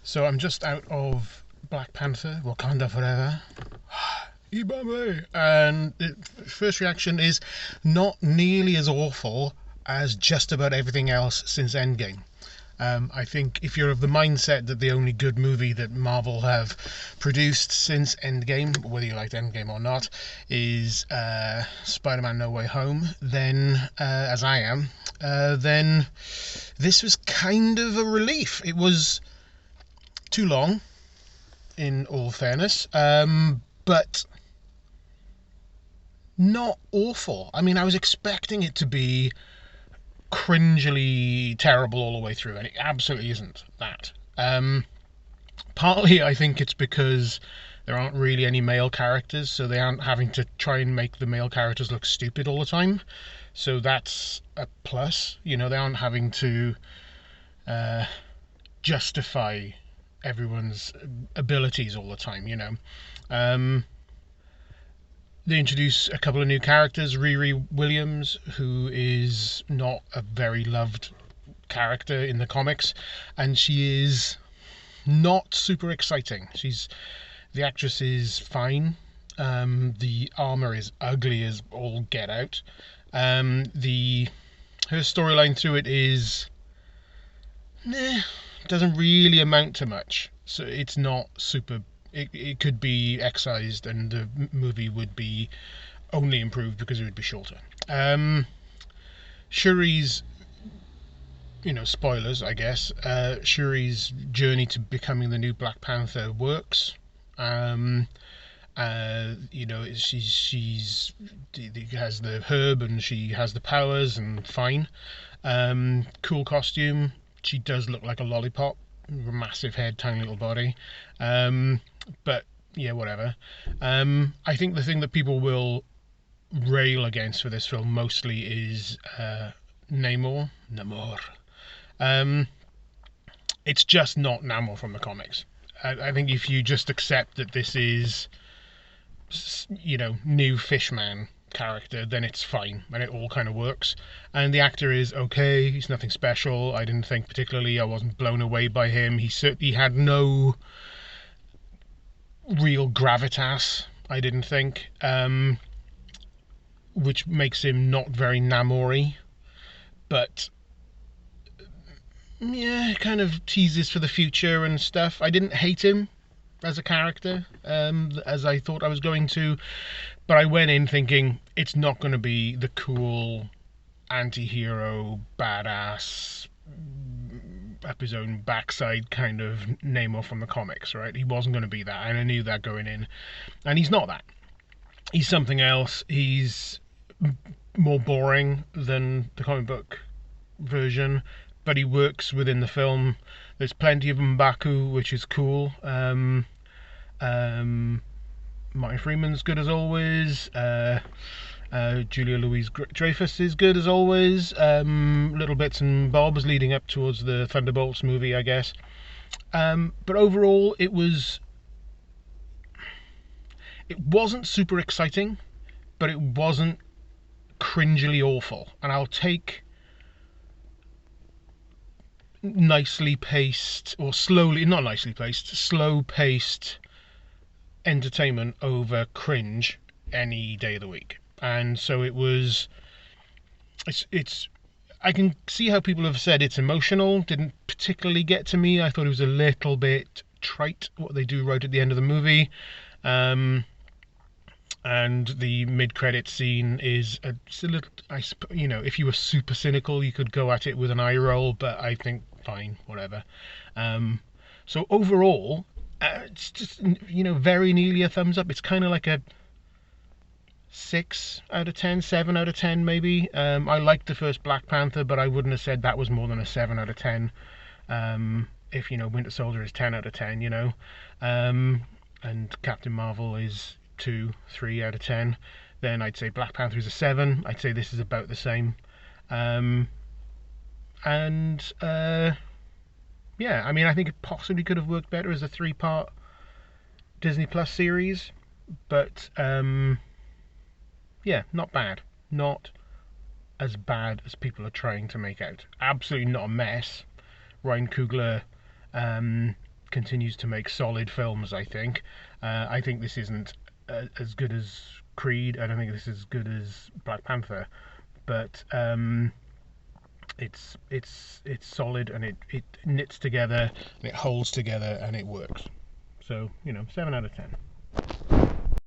So I'm just out of Black Panther, Wakanda Forever. Ibame! And the first reaction is not nearly as awful as just about everything else since Endgame. I think if you're of the mindset that the only good movie that Marvel have produced since Endgame, whether you liked Endgame or not, is Spider-Man No Way Home, then, as I am, then this was kind of a relief. It was too long, in all fairness, but not awful. I mean, I was expecting it to be cringily terrible all the way through, and it absolutely isn't that. Partly, I think it's because there aren't really any male characters, so they aren't having to try and make the male characters look stupid all the time. So that's a plus. You know, they aren't having to justify everyone's abilities all the time, you know. Um, they introduce a couple of new characters. Riri Williams, who is not a very loved character in the comics, and she is not super exciting. The actress is fine. The armor is ugly as all get out. The Her storyline through it is doesn't really amount to much. So it's not super. It could be excised, and the movie would be only improved because it would be shorter. Shuri's, spoilers, I guess. Shuri's journey to becoming the new Black Panther works. She's has the herb and she has the powers and fine. Cool costume. She does look like a lollipop, massive head, tiny little body. But yeah, whatever. I think the thing that people will rail against for this film mostly is Namor. Um, it's just not Namor from the comics. I think if you just accept that this is, new Fishman character, then it's fine and it all kind of works. And the actor is okay. He's nothing special. I didn't think particularly. I wasn't blown away by him. He certainly had no real gravitas, I didn't think, which makes him not very Namori. But yeah, kind of teases for the future and stuff. I didn't hate him as a character, as I thought I was going to, but I went in thinking it's not going to be the cool anti-hero, badass, up his own backside kind of Namor from the comics, right? He wasn't going to be that, and I knew that going in. And he's not that. He's something else. He's more boring than the comic book version, but he works within the film. There's plenty of M'Baku, which is cool. Martin Freeman's good as always. Julia Louis-Dreyfus is good as always. Little bits and bobs leading up towards the Thunderbolts movie, I guess. But overall, it wasn't super exciting, but it wasn't cringily awful. And I'll take nicely paced, or slowly, not nicely paced, slow paced entertainment over cringe any day of the week. And so it's I can see how people have said it's emotional. Didn't particularly get to me. I thought it was a little bit trite what they do right at the end of the movie. And the mid-credit scene is a little, if you were super cynical, you could go at it with an eye roll, but I think fine, whatever. So overall, it's just, very nearly a thumbs up. It's kind of like a 6 out of 10, 7 out of 10 maybe. I liked the first Black Panther, but I wouldn't have said that was more than a 7 out of 10. If, Winter Soldier is 10 out of 10, and Captain Marvel is 2, 3 out of 10, then I'd say Black Panther is a 7. I'd say this is about the same. Yeah, I mean, I think it possibly could have worked better as a 3-part Disney Plus series, but yeah, not bad. Not as bad as people are trying to make out. Absolutely not a mess. Ryan Coogler continues to make solid films. I think this isn't as good as Creed. I don't think this is as good as Black Panther, but it's solid, and it knits together, and it holds together, and it works. So 7 out of 10.